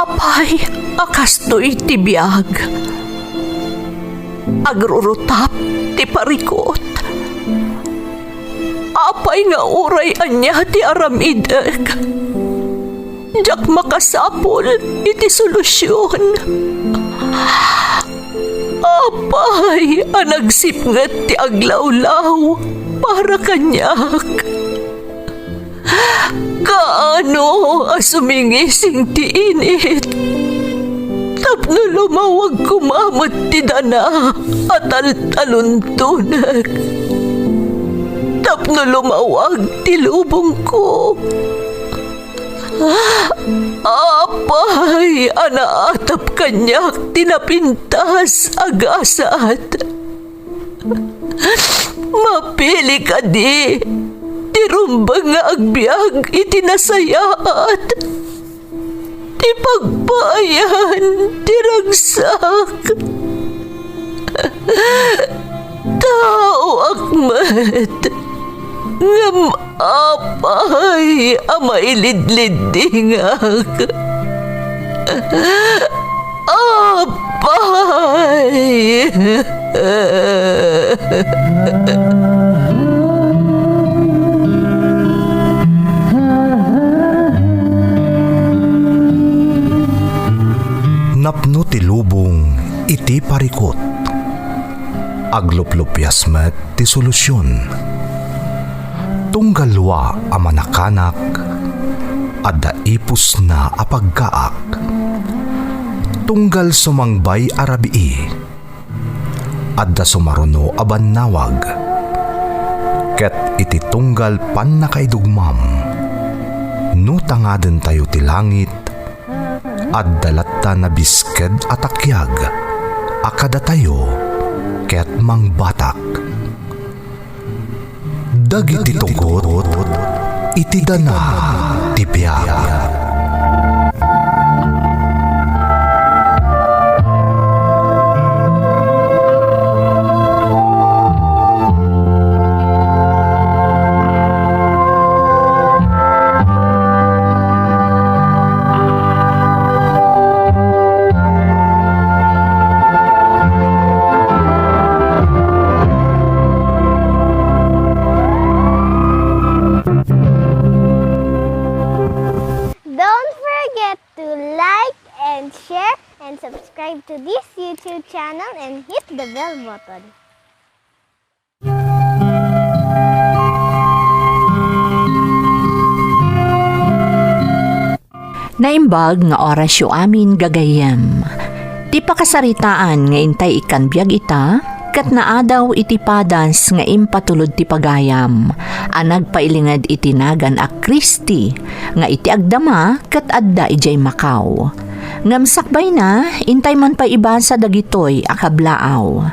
Apay, akastoy ti biyag. Agrurutap ti parikot. Apay nga uray anya ti aramideg. Jak makasapol iti solusyon. Apay, anagsipnget ti aglawlaw para kanyak. Kaano asumingising ti init. Tapno lumawag kumamot ti dana at taluntunak. Tapno lumawag ti lubong ko. Apay, anaatap kanyak tinapintas agasat. Mapili ka di, tirumbang nga agbyag itinasayaat. Ti pagbayan, tiragsak. Tao akmat, ngam apay amailidlidingak. Apay. Napno ti lubong iti parikot. Agluplupyas met ti solusyon. Tunggalwa a manakanak, adda ipus na apagkaak. Tunggal sumangbay arabii, adda sumaruno abannawag. Ket iti tunggal pan nakaidugmam, no tangaden tayo ti langit, adda latta na bisked atakyag, akada tayo, ket mangbatak. Dagiti tugot, iti dana ti biyag. Subscribe to this YouTube channel and hit the bell button. Naimbag nga orasyo amin gagayem. Ti pakasaritaan nga intay ikan biyag ita, kat naadaw iti padas nga impatulod ti pagayam. Anag pailingad itinagan a Kristi, nga iti agdama kat adda ijay Macau. Ngamsakbay na, intay man pa ibasa dagitoy akablaaw.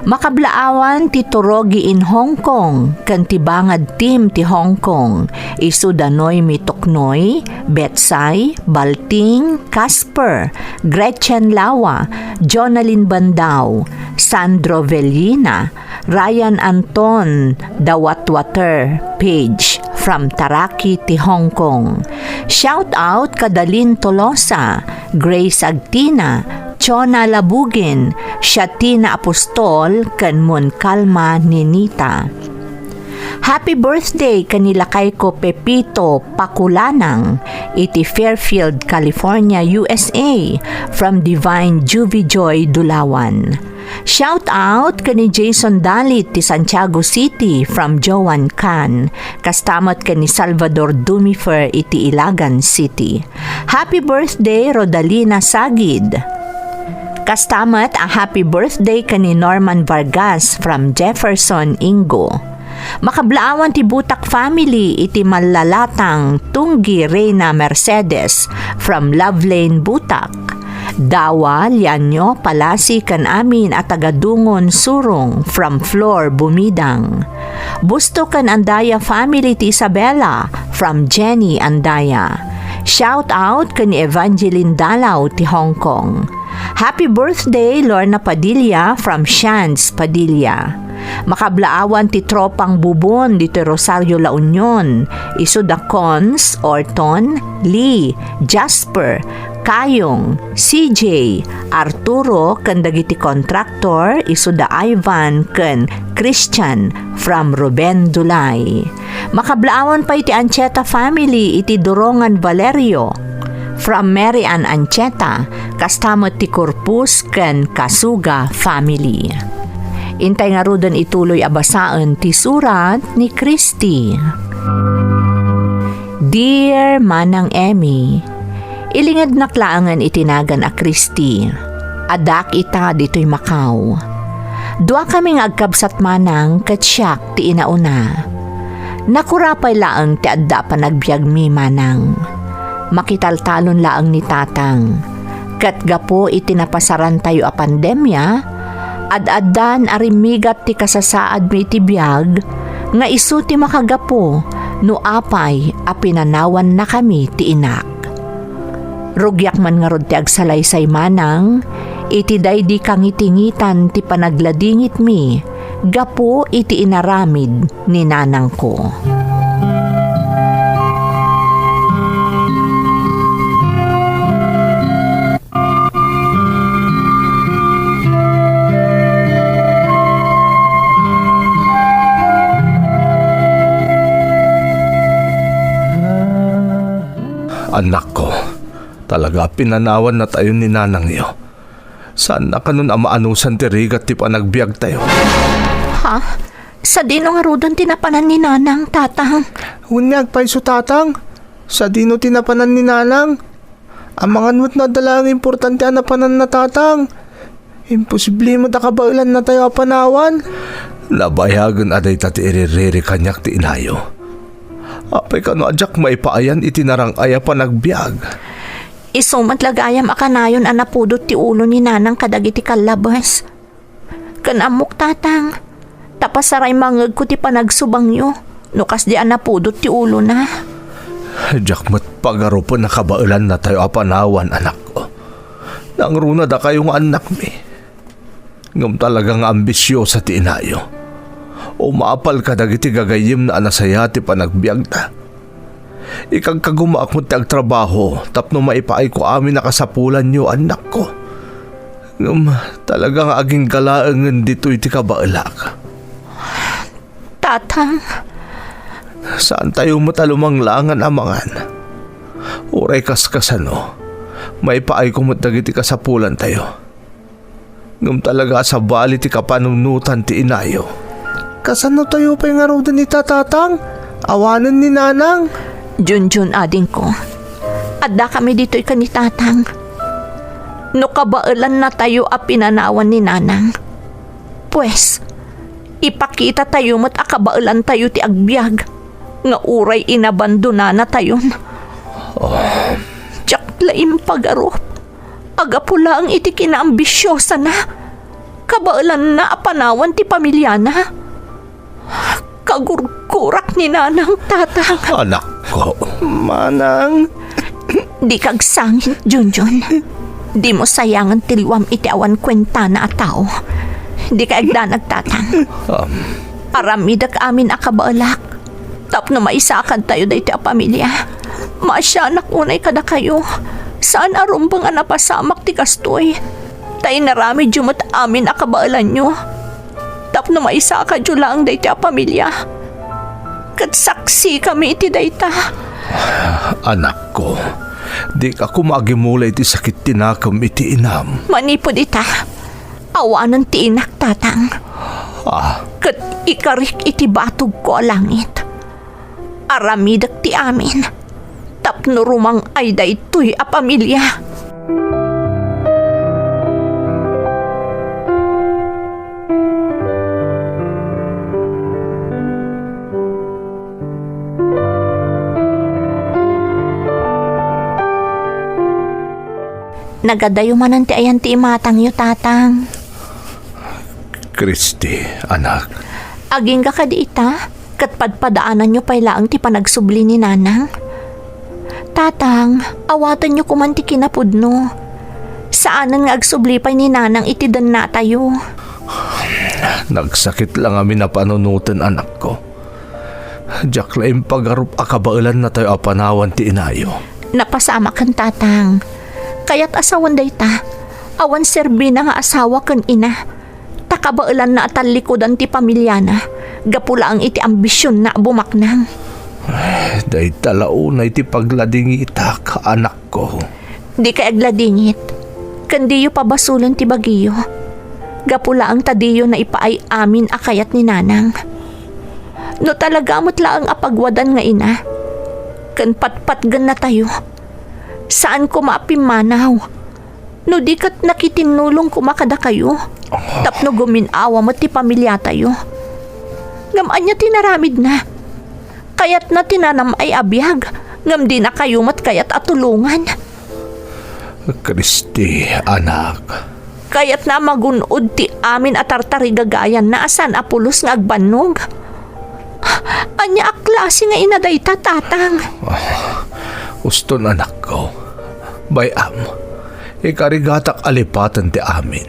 Makablaawan ti turogi in Hong Kong, kan ti bangad team ti Hong Kong, isu danoy mitoknoy, Betsay, Balting, Casper, Gretchen Lawa, Jonalyn Bandao, Sandro Vellina, Ryan Anton, Dawatwater, Page, from Taraki ti Hong Kong. Shout out Kadalin Tolosa, Grace Agtina, Chona Labugin, Shatina Apostol, kan Monkalma Ninita. Happy birthday kanila kay ko Pepito Pakulanang, iti Fairfield, California, USA, from Divine Juvie Joy Dulawan. Shout out kani Jason Dalit ti Santiago City from Joan Can. Kastamot kani Salvador Dumifer iti Ilagan City. Happy birthday Rodalina Sagid. Kastamat a happy birthday kani Norman Vargas from Jefferson, Ingo. Makablaawan ti Butak family iti Malalatang Tunggi Reyna Mercedes from Lovelane, Butak. Dawa, Lianyo, Palasi kan amin at tagadungon Surong from Flor, Bumidang. Busto kan Andaya family ti Isabela from Jenny Andaya. Shout out kan Evangeline Dalaw ti Hong Kong. Happy birthday Lorna Padilla from Shans, Padilla. Makablaawan ti tropang bubon dito Rosario La Union, Isudacons, Orton, Lee, Jasper, Kayong, CJ, Arturo ken dagiti kontraktor isuda Ivan ken Christian from Ruben Dulay. Makablaawan pa iti Ancheta family iti Dorongan Valerio from Mary Ann Ancheta kastamot ti Corpus ken Kasuga family. Intay nga rudan ituloy abasaan ti surat ni Christy. Dear Manang Emmy, ilingad naklaangan itinagan a Christy. Adak ita dito'y Macau. Dua kaming agkabsat manang ket siyak ti inauna. Nakurapay laang ti adda pa nagbiag mi manang. Makitaltalon laang ni tatang. Ket gapo iti napasaran tayo a pandemya, ad-addan arimigat ti kasasaad mi iti biag, nga isu ti makagapo, no apay a pinanawan na kami ti inak. Rugyak man nga rod ti agsalaysay manang, iti daydi kangitingitan ti panagladingit mi, gapo iti inaramid ni nanang ko. Anak ko, talaga pinanawan na tayo ni nanang iyo. Saan na kanun amaanusan ti rigat ti panagbiag tayo? Ha? Sa dino nga rudan tinapanan ni nanang, tatang? Hunyag pa iso tatang. Sa dino tinapanan ni nanang. Ang mga nut na dalang importante anapanan na tatang. Imposible mo takabailan na tayo apanawan. Labayagan aday tati iririri kanyak ti inayo. Apay kano adyak maipaayan itinarang aya panagbiag. Isumat lagayam akanayon anapudot ti ulo ni nanang kadagiti kalabas. Kanamok tatang, tapasaray mangag ko ti panagsubang nyo, nukas di anapudot ti ulo na. Adyak mat pagaro po nakabailan na tayo apanawan, anak ko. Nangruna da kayong anak mi. Ngam talagang ambisyosa ti inayo. Umapal ka dagiti gagayim na anasaya ti panagbiag ta. Ikag kagumaak mo ti agtrabaho tapno maipaay ko amin nakasapulan nyo, anak ko. Talagang aging galaangan dito iti kabailak. Tatang, Saan tayo matalumanglangan amangan? Uray kaskasano, maipaay ko mo dagiti kasapulan tayo. Ngam talaga sa bali ti kapanunutan ti inayo. Kasano tayo pa yung araw ni tatatang? Awanan ni nanang. Junjun ading ko. Adda kami dito'y kanitatang. No kabailan na tayo a pinanawan ni nanang. Pues, ipakita tayo mo't akabailan tayo ti agbyag. Nga uray inabandona na tayon. Tsak laim pagarop. Agapula ang iti kinaambisyosa na. Kabailan na apanawan ti pamilya na. Kagurgurak ni nanang, tatang. Anak ko. Manang. Di kagsangin, Junjun. Di mo sayangan tiliwam iti awan kwenta na ataw. Di kaagdanag, tatang. Aramidak amin akabalak. Tapno maisakan tayo da iti a pamilya. Maasyanak unay kada kayo. Saan arumbang anapasamak ti kastoy? Tayo narami jumat amin akabaalan nyo. Tapno maisaka dyo lang da iti a pamilya. Kat saksi kami iti dayta. Anak ko, di ka kumagimulay ti sakit tinakam iti inam. Manipod ita. Awanan ti inak, tatang. Kat ikarik iti batog ko a langit. Aramidak ti amin. Tapno rumang ay daytoy a pamilya. Nagadayo manan ti ayan ti imatang yu, tatang. Christy, anak. Aging ka kadi ita, kat padpadaanan nyo pailaang ti panagsubli ni nanang. Tatang, awatan nyo kuman ti kinapudno. Saanan nga agsubli pa ni nanang itidan na tayo. Nagsakit lang amin na panunutan, anak ko. Diyak laing pagarup akabailan na tayo apanawan ti inayo. Napasama kan, tatang. Kaya't asawan day ta. Awan serbi na nga asawa kan ina. Takabailan na atal likodan ti pamilya na. Gapula ang iti ambisyon na bumaknang. Day talaunay ti paglading ita ka anak ko. Di ka agladingit. Kandiyo pabasulan ti bagiyo. Gapula ang tadiyo na ipaay amin akayat ni nanang. No talaga mo't laang apagwadan nga ina. Kan patpatgan na tayo. Saan ko maapimanaw? No di kat nakitinulong kumakada kayo. Tapno guminawa mo ti pamilya tayo. Ngam anya tinaramid na. Kayat na tinanam ay abiyag. Ngam di na kayo mat kayat atulungan. Kristi, anak. Kayat na magunod ti amin at tartari gagayan na asan apulos nga agbanog. Anya aklase nga inaday tatang. Uston anak ko. Bayam, ikarigatak alipatan ti amin.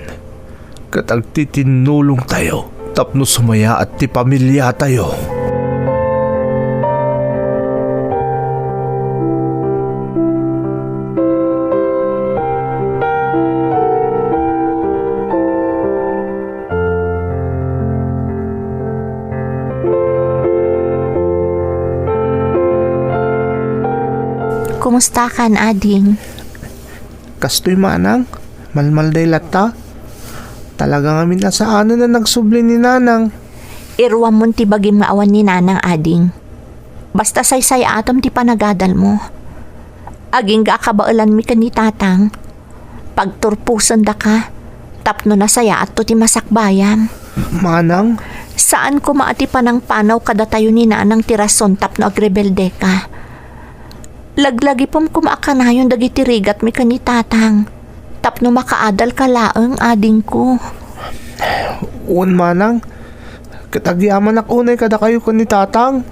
Katag titinulong tayo, tapno sumaya at ti pamilya tayo. Kumusta kan ading? Kastoy manang, malmal day lata. Talaga nga na sa ano na nagsubli ni nanang. Irwam mo ti bagim nga awan ni nanang ading. Basta saysay atom ti panagadal mo. Aging kakabailan mi ka ni tatang. Pagturpusan da ka, tapno na saya at to ti masakbayam. Manang, Saan ko maati panang panaw kada tayo ni nanang tirason tapno agrebelde ka. Laglagi pom kumaakanayon dagiti rigat mi ka ni tatang. Tapno makaadal ka laeng ading ko. uon manang. Katagyaman ak unay kada kayo ko ni tatang.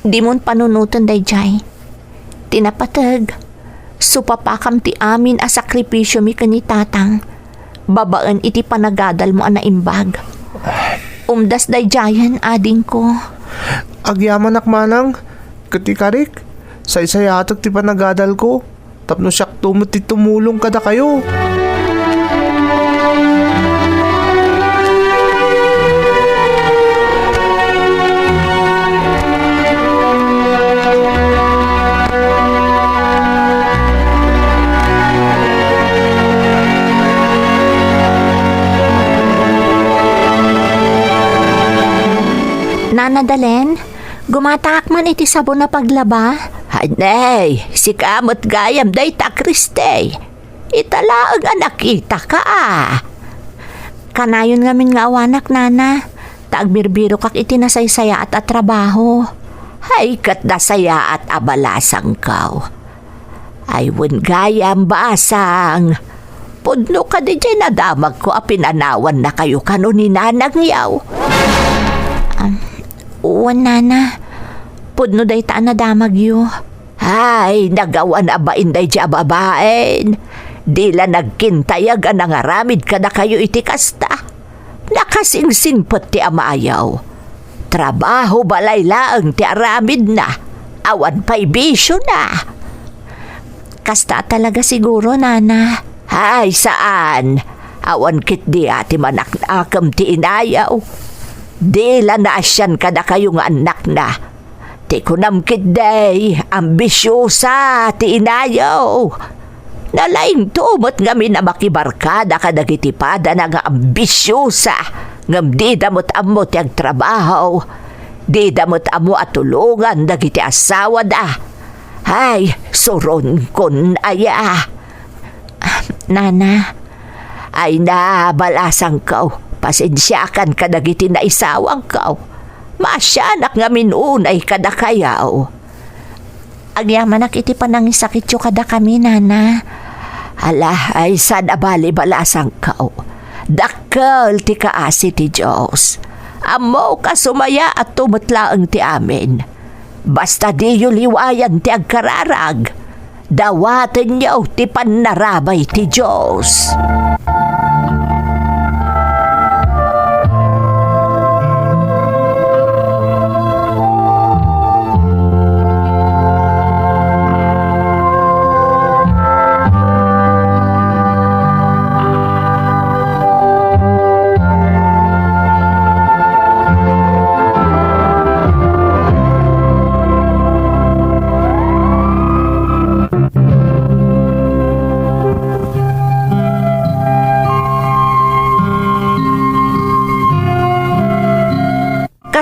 Di mon panunutan dayjay. Tinapatag. Supapakam ti amin a sakripisyo mi ka ni tatang. Babaan iti panagadal mo ana imbag. Umdas dayjayan ading ko. Agyaman ak manang. Katikarik. Say-sayatok ti panagadal ko. Tapno siyak tumot ti tumulong kada kayo. Nanadalen, gumatak man iti sabon na paglaba. Hanay, si kamot gayam day ta Kriste. Italaang anakita ka Kanayon ngamin nga awanak nana. Tagbirbiro kak iti nasaysaya at trabaho. Hay kat nasaya at abalasang kaw. Ay wen gayam basang. Pudno ka di jay nadamag ko apinanawan na kayo kano ni nanang yaw. Uwan nana. Pudno day taan na damag yu. Ay, nagawan aba inday dya babaen. Dila nagkintayag ang nangaramid ka na kayo iti kasta. Nakasingsinpot ti amayaw. Trabaho balay laang ti aramid na. Awan pa'y bisyo na. Kasta talaga siguro, nana. Ay, saan? Awan kit di ati manaknakam ti inayaw. Dila na asyan ka na kayong anak na. Ti kunamkit day, ambisyosa, ti inayaw. Nalaing tumot ngami na makibarkada ka nagitipada na nga ambisyosa. Ngam di damot amo ti agtrabaho. Di damot amo at tulungan nagiti asawa da. Ay, suron kun aya. Nana, ay nabalasang kaw. Pasensyakan ka nagiti na isawang kaw. Masyanak nga minunay kada kayaw. Agyamanak iti panangisakit yu kada kami, nana. Ala, ay sad abali balasang kao. Dakkel ti kaasi ti Diyos. Amo ka sumaya at tumutlaang ti amin. Basta di yu liwayan ti agkararag. Dawaten niyo ti panarabay ti Diyos.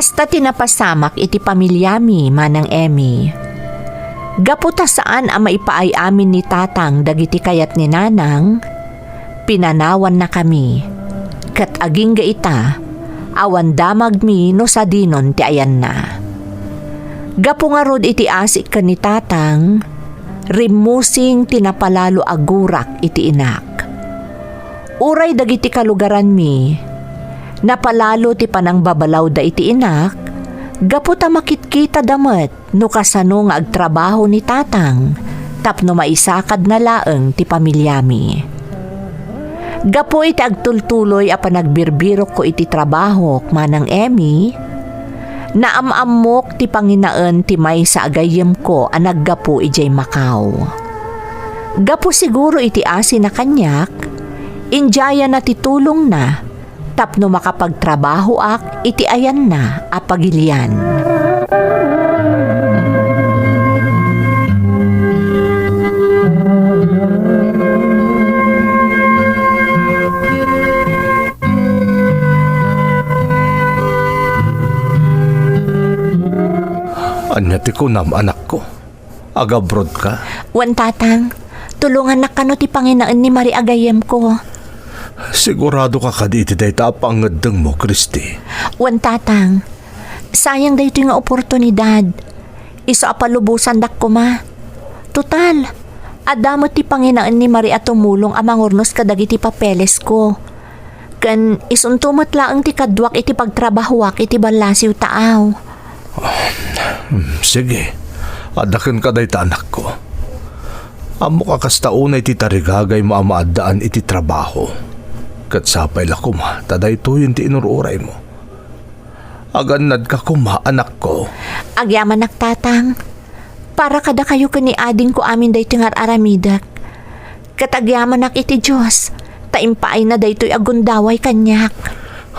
Kasta tinapasamak iti pamilyami manang Emmy. Gaputa saan ang maipaay amin ni tatang dagiti kayat ni nanang, pinanawan na kami. Kat aging gaita, awan damag mi no sa dinon ti ayan na. Gapu nga rod iti asik ka ni tatang, rimusing tinapalalo agurak iti inak. Uray dagiti kalugaran mi, napalalo ti panang babalaw da iti inak, gaputa makitkita damet no kasano nga agtrabaho ni tatang, tapno maisakad na laeng ti pamilyami. Gapo iti agtultuloy a panagbirbirok ko iti trabaho manang Emmy, naamamok ti panginaan ti may sa agayem ko a naggapo ijay Macau. Gapo siguro iti asin na kanyak, injaya na titulong na, tapno makapagtrabaho ak iti ayan na a pagilian. Anyati ko nam anak ko. Agabrod ka. Wan tatang, tulungan na kano ti Panginoon ni Mari agayem ko. Sigurado ka kaditi day tapangadeng mo, Christy. Wan tatang, sayang dayto nga oportunidad. Iso apalubusan dak ko ma. Total, adamo ti Panginoon ni Mari at tumulong amangurnos kadagiti papeles ko. Kan isuntumot laang ti kadwak iti pagtrabahuak iti balasiw taaw. Sige, adakan ka day ta anak ko. Amo ka kasta unay ti tarigagay mo amaadaan iti trabaho. Kat sapay la kuma, taday to yun ti inururay mo. Aganad ka kuma, anak ko. Agyaman naktatang, para kada kayo kani ading ko amin day tingar aramidak. Katagyaman nak iti Diyos, taimpaay na day to'y agundaway kanyak.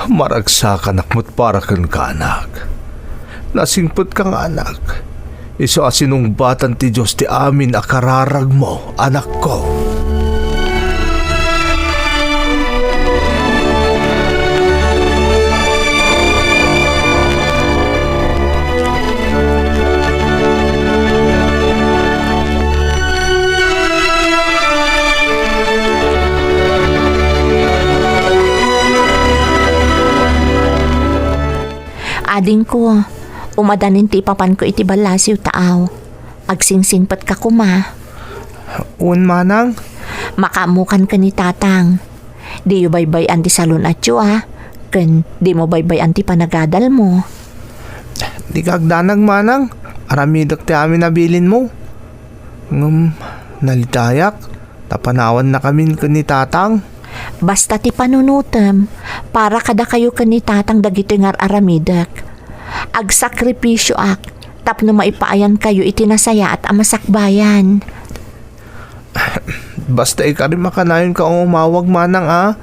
Maragsakan akmo't para kan ka anak. Nasingpot kang anak. Iso asinungbatan ti Diyos ti amin akararag mo, anak ko. Ading ko, umadanin ti ipapan ko iti balasiw taaw. Agsingsingpat ka kuma. Un manang, Makamukan ka ni tatang. Di yu baybay anti salon at yu Ken di mo baybay anti panagadal mo. di kagdanag manang. Aramidak ti amin nabilin mo. Nalitayak. Tapanawan na kami ni tatang. Basta ti panunutem, para kada kayo ka ni tatang dagiti ngar aramidak. Agsakripisyo ak, tapno maipaayan kayo itinasaya at amasakbayan. Basta ikarim makanayon ka umawag manang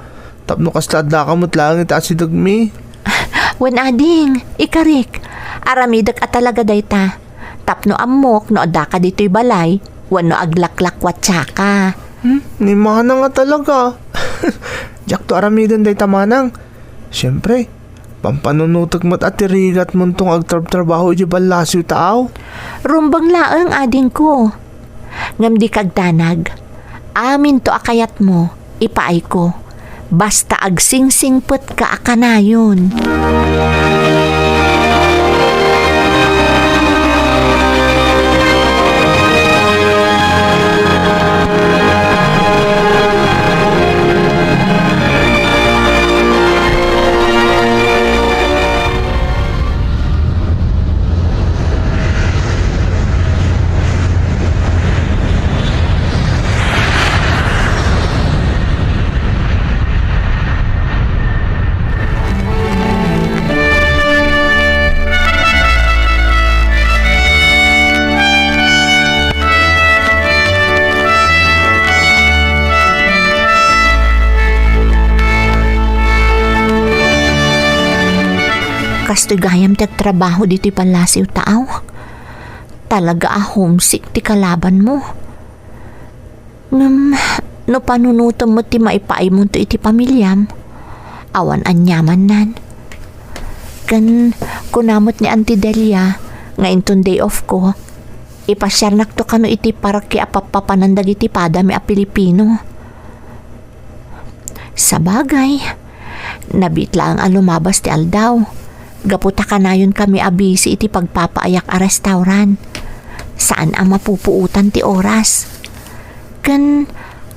Tapno kastadda ka mo't langit asidagmi. Wen ading, ikarik, aramidak at talaga dayta. Tapno amok no ada ka dito'y balay, wano aglaklakwat tsaka. Ni manang talaga. Jak to aramidan day tamanang. Siyempre, pampanunutag mo't at tirigat mo tong agtrabaho iji balasiw taaw. Rumbang laeng ading ko. Ngam di kagdanag, amin to akayat mo, ipaay ko. Basta agsingsingpet ka akanayon. Kastoy gayam ti trabaho dito'y palasiw taaw. Talaga homesick ti kalaban mo. No panunutom mo ti maipaay mo to iti pamilyam. Awan anyaman nan. Kan kunamot ni Auntie Delia nga intong day off ko. Ipasyar nakto kano iti parang ki apapapanandag iti pada mi a Pilipino. Sa bagay, nabitla ang alumabas ti aldaw. Gaputa kanayon kami abisi iti pagpapaayak a restaurant. Saan ang mapupuutan ti oras? Kan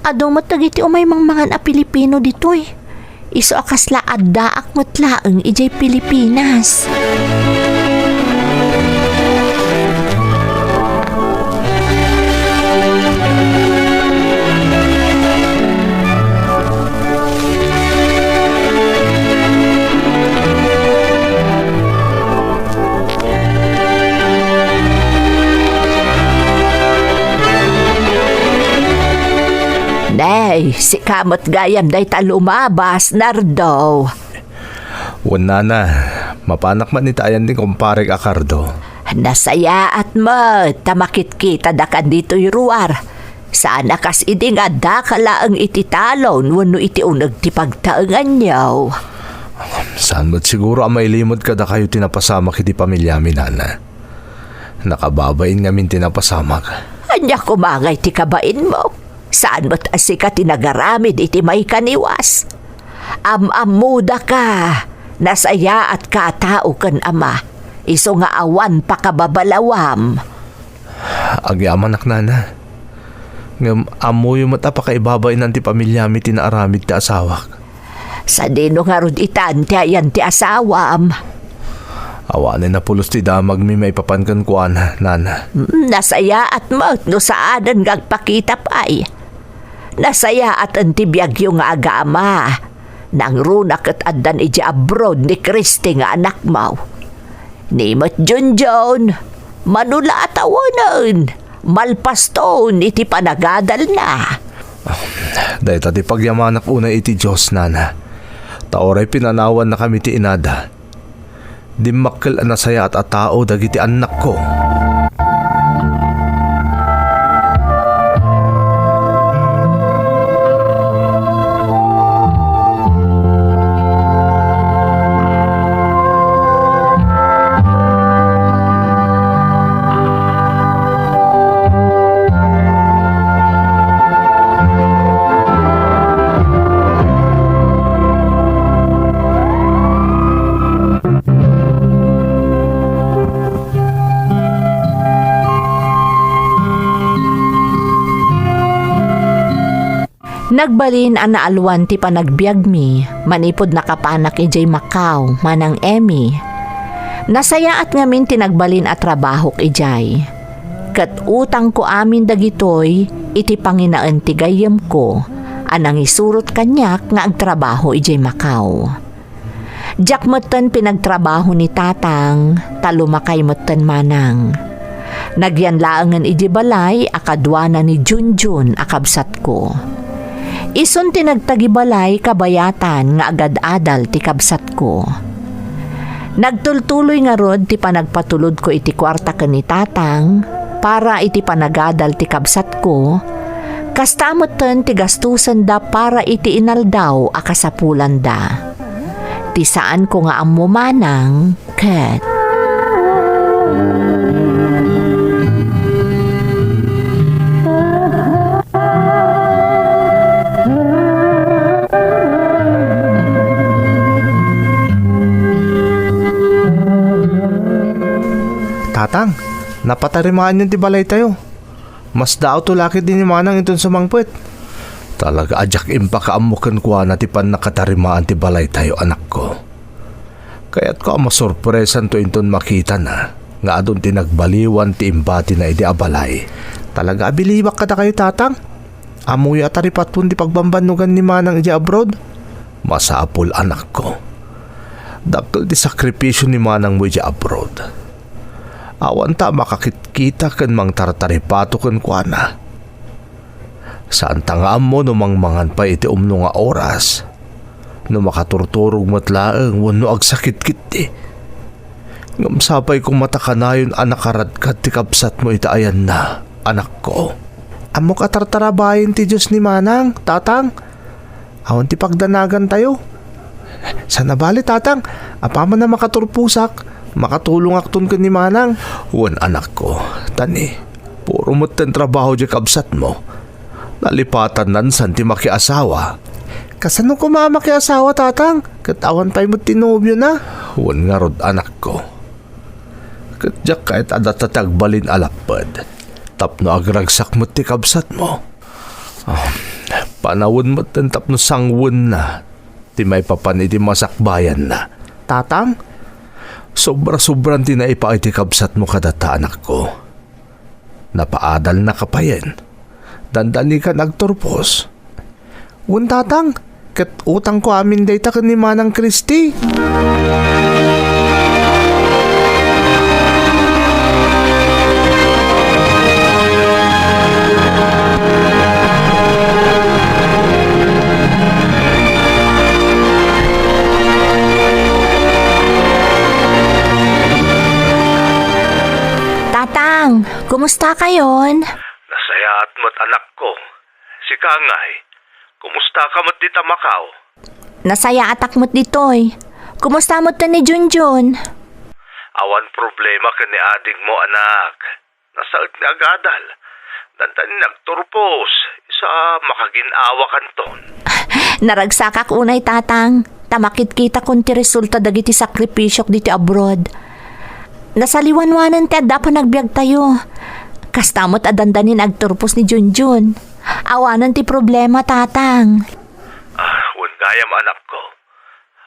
adomot dagiti umay mangmangan a Pilipino ditoy. Iso akasla addaak mutlaeng ijay Pilipinas. Day, si kamot gayam day ta lumabas, Nardo. Wala na, mapanak man itayan din kumpare Acardo. Nasaya at mo, tamakit kita da ka dito'y ruwar. Sana kas idi nga da kalaang iti talon, wano iti unag ti pagtaangan niyaw. Saan mo't siguro ang may limod ka da kayo tinapasamak iti pamilya mi, nana. Nakababain nga min tinapasamak. Anya kumangay ti kabain mo. Saan mo't asika tinagaramid iti may kaniwas? Amuda ka, nasaya at katao kan ama. Iso nga awan pa kababalawam. Agyaman ak, nana. Ngam amoy yung mata pa kaibabay ng ti pamilya mi tinaaramid ti asawak. Sa dino nga rod itan ti ayan ti asawam. Awanin na pulos ti damag mi may papankan kuan, nana. Nasaya at mo't no saanan gagpakita pa'y. Nasaya at antibiyag yung agama. Nang runak at adan iji abroad ni Christy nga anak mo. Nimot Junjun, manula at awanan. Malpaston iti panagadal na. Dahil tati pagyamanak una iti Diyos, nana. Taoray pinanawan na kami ti inada. Di makkel anasaya at atao dagiti anak ko. Nagbalin ang naalwan ti panagbiag mi, manipod nakapanak ijay Macau, manang Emmy. Nasaya at ngamin tinagbalin at trabaho ijay. Kat utang ko amin dagitoy, iti panginaan ti gayam ko, anang isurot kanyak nga agtrabaho ijay Macau. Diyak moten pinagtrabaho ni tatang, talumakay moten manang. Nagyanlaangan ijay balay, akadwana ni Junjun akabsat ko. Ison tinagtagibalay kabayatan nga agad-adal ti kabsat ko. Nagtultuloy nga rod ti panagpatulod ko iti kwarta ken ni tatang para iti panagadal ti kabsat ko. Kastamoten ti gastusan da para iti inaldaw akasapulan da. Ti saan ko nga ammo manang ket. Tatang, napatarimaan yung tibalay tayo. Mas dao to laki din ni manang itong sumangpet. Talaga ajak impakaamukan ko na ti pan nakatarimaan ti balay tayo, anak ko. Kaya't ko masurpresan to inton makita na nga adun tinagbaliwan ti imbati na iti abalay. Talaga abilibak kada kayo, tatang. Amoy ataripat pun di pagbambanugan ni manang iji abroad. Masapul, anak ko. Dakkel ti sakripisyo ni manang mo iji abroad. Awan ta makakitkita ken mang tartaripato ken kuana. Saan tangaam mo no mangmangan pa iti umno nga oras. No makaturturog matlaeng wano agsakit-kit ti. Ngam sapay kong matakanayon anakaradkat ti kapsat mo itaayan na, anak ko. Amo katartarabayin ti Diyos ni manang, tatang. Awan ti pagdanagan tayo. Sana bali tatang, apama na makaturpusak, makatulong akton ka ni manang. Wan anak ko, tani, puro mo't ten trabaho di kabsat mo. Nalipatan nan san ti makiasawa. Kasano ko asawa tatang, katawan pa'y mo tinubyo na. Wan nga rod anak ko. Katjak kahit adatatagbalin alapad. Tapno agragsak mo't ti kabsat mo. Panawon mo't ten tapno sangwon na. Ti may papan iti masakbayan na. Tatang, Sobra-sobran ti naipa iti kabsat mo kadata anak ko. Napaadal na kapayen. Dandani ka nagturpos. wan tatang, kat utang ko amin dayta ka ni manang Kristi. Tatang, kumusta kayon? Nasayaat mo't anak ko. Si Kangay, kumusta ka mo't dita Macau? Nasaya atak mo't ditoy. Kumusta mo't ta ni Junjun? Awan problema ka ni ading mo anak. Nasaot ni agadal. Dantan nagturpos. Isa makaginawa kanton. Naragsakak unay tatang. Tamakit kita kung ti resulta dagiti sakripisyok diti abroad. Nasaliwanwanan ti adda pa nagbiag tayo. Kastamot adandanin agturpos ni Junjun. Awanan ti problema tatang. Wan gayam anak ko.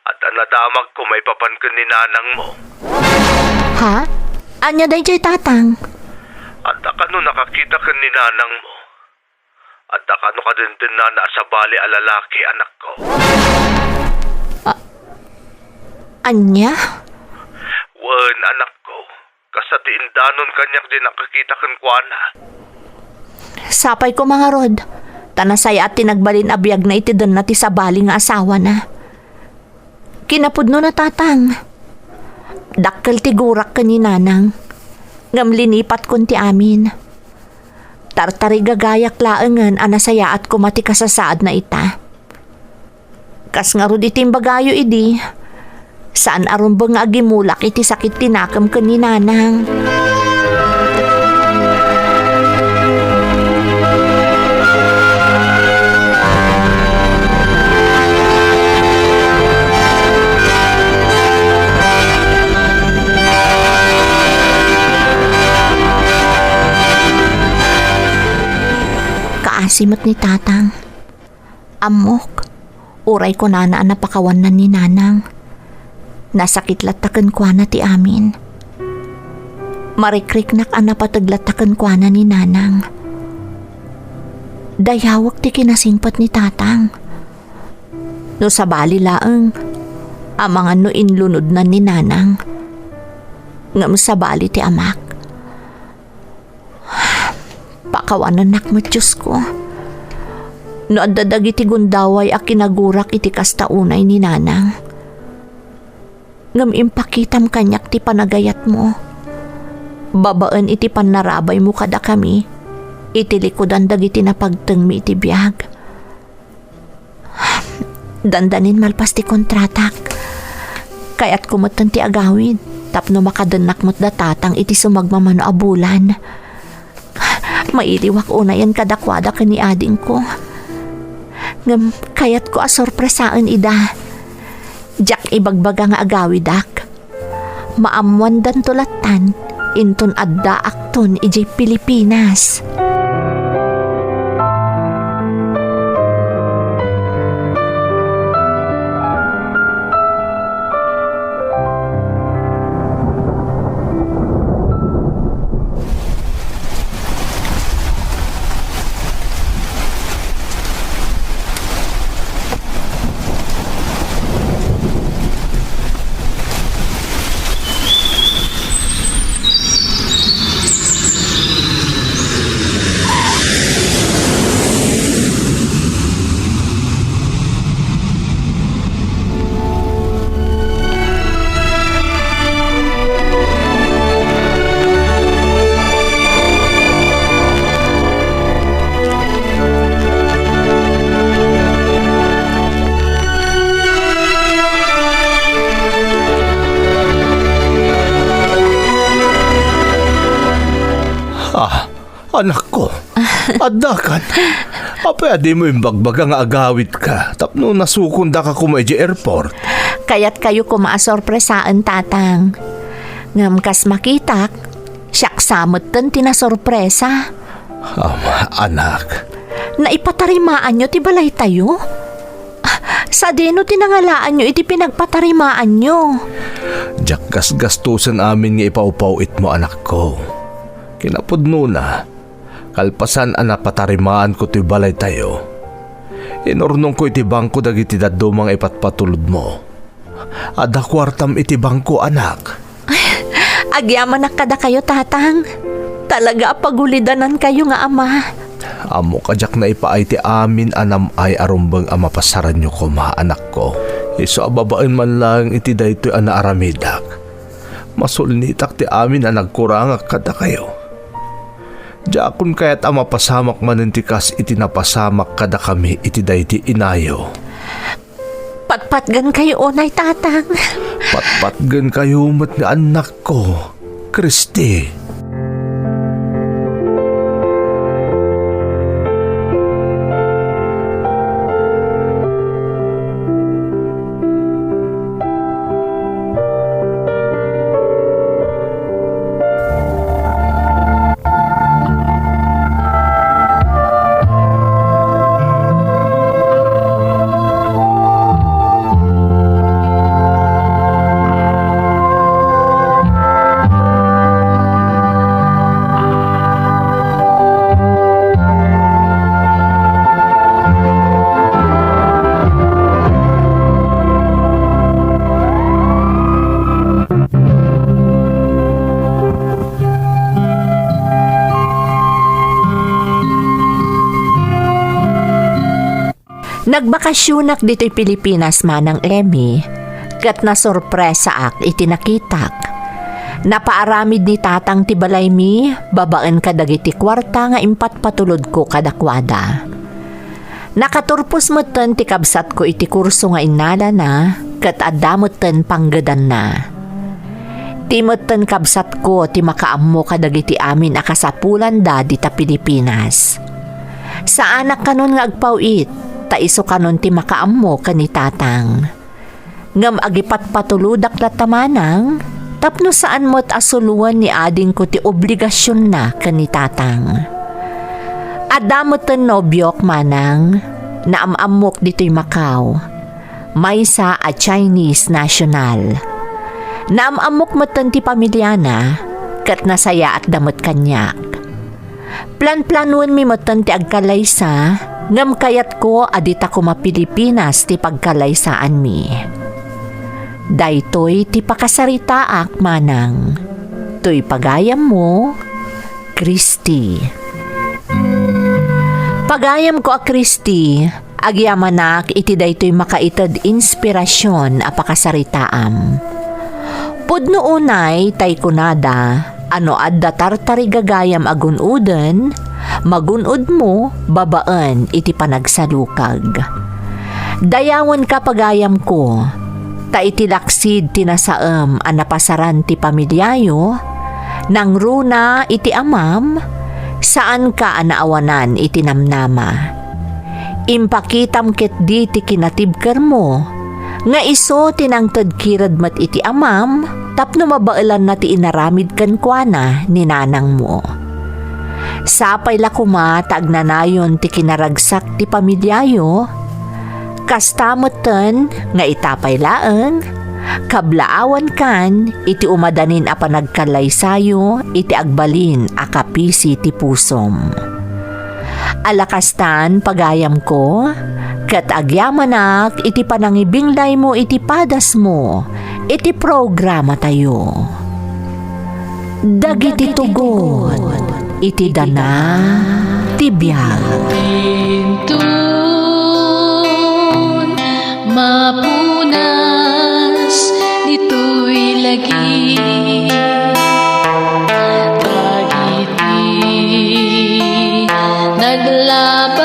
At nadamag ko may papan ka ni nanang mo. Ha? Anya day jay tatang? At akano nakakita ka ni nanang mo. At akano ka din na nasa bali alalaki anak ko. Anya? Wan anak ko. Kasatiin danon kanyak din nakakita kan kuana. Sapay ko mga rod. Tanasaya at tinagbalin abiyag na iti doon na ti sabali nga asawa na. Kinapudno na tatang. Dakkel ti gurak ka ni nanang. Ngamlinipat kun ti amin. Tartari gagayak laengan anasaya at kumati kasasaad na ita. Kas nga rod itim bagayo idi. Saan aron ba nga agimulak iti sakit tinakam ka ni nanang? Kaasimot ni tatang. Amok, uray ko na napakawanan ni nanang. Nasakit latakan kwa na ti amin. Marikriknak ang napataglatakan kwa na ni nanang. Dayawak ti kinasingpat ni tatang. No sabali laeng, ang mga no inlunod na ni nanang. Ngam sabali ti amak. Pakawanan nak mo Diyos ko. No adadag iti gundaway a kinagurak iti kastaunay ni nanang. Ngam impakitam kanyak ti panagayat mo. Babaan iti panarabay mo kada kami. Iti likodan dagiti napagteng mi iti biyag. Dandanin malpas ti kontratak. Kayat kumutan ti agawid. Tapno makadanak mo't datatang iti sumagmamano abulan. Mailiwak unayan kadakwada ka ni ading ko. Ngam kayat ko asorpresaan ida. Jak ibagbaga nga agawidak. Maamwan dan tulatan. Inton adda akton ijay Pilipinas. Anak ko, adakan. Apay adi mo yung bagbaga nga agawit ka. Tapno nasukunda ka kumay di airport. Kaya't kayo kumaasorpresaan, tatang. Ngam kas makitak, siyak samot tan tinasorpresa. Anak. Naipatarimaan nyo ti balay tayo? Sa dino tinangalaan nyo iti pinagpatarimaan nyo? Diyak gastusan amin nga ipaupaw-it mo, anak ko. Kinapudno na, kalpasan ang napatarimaan ko ti balay tayo. Inurnong ko iti bangko dagiti daddo mga ipatpatulod mo. Ada kwartam iti bangko, anak. Agyaman na kada kayo, tatang. Talaga pagulidanan kayo nga ama. Amo kajak na ipaay ti amin anam ay arumbang ama pasaran nyo ko, anak ko. Iso ababain man lang iti daytoy ana aramidak. Masulnitak ti amin na nagkurangak kada kayo. Diakon kaya't ama pasamak manintikas iti napasamak kada kami iti dayti inayo. Patpatgan kayo, onay, tatang. Patpatgan kayo mat nga anak ko, Christy. Nagbakasyonak dito'y Pilipinas manang Emmy, kat na sorpresa ak itinakitak. Napaaramid ni tatang tibalay mi, babaan kadagiti kwarta nga impat patulod ko kadakwada. Nakaturpos moten ti kabsat ko iti kurso nga inala na, kat adamoten panggadan na. Timoten kabsat ko ti makaammo kadagiti amin akasapulan da di ta Pilipinas. Sa anak kanon nga agpawit, taiso kanon ti makaammo kani tatang. Ngam agipat patuludak latamanang, tapno saan mo't asuluan ni ading ko ti obligasyon na kani tatang. Adamoten nobyok manang, naamamok dito'y Macau, maysa a Chinese national. Naamamok moten ti pamilyana, kat nasaya at damot kanyak. Plan-planuan mi moten ti agkalaysa, ngam kayat ko adita ko mapilipinas ti pagkalaysaan mi. Daytoy ti pakasaritaak manang. To'y pagayam mo, Christy. Pagayam ko a Christy, agyamanak iti daytoy makaitad inspirasyon a pakasaritaam. Pudno unay tay kunada, ano adda tartari gagayam agunuden, magunod mo, babaan iti panagsalukag. Dayawan ka pagayam ko, ta iti laksid tinasaem a napasaran ti pamilyayo, nang runa iti amam, saan ka anaawanan iti namnama. Impakitam ket di ti kinatibker mo, nga iso tinangtad kirad mat iti amam, tapno mabailan na ti inaramid kan kuana ni nanang mo. Sapay lakuma tagnanayon ti kinaragsak ti pamilyayo, kastamoten nga itapay laeng, kablaawan kan iti umadanin a panagkalaysayo iti agbalin a kapisi ti pusom. Alakastan pagayam ko, kat agyamanak iti panangibinglay mo iti padas mo, iti programa tayo. Dagiti tugot, iti dana, tibiyag. Tintun, mapunas, dito'y lagi. Dagiti, naglaban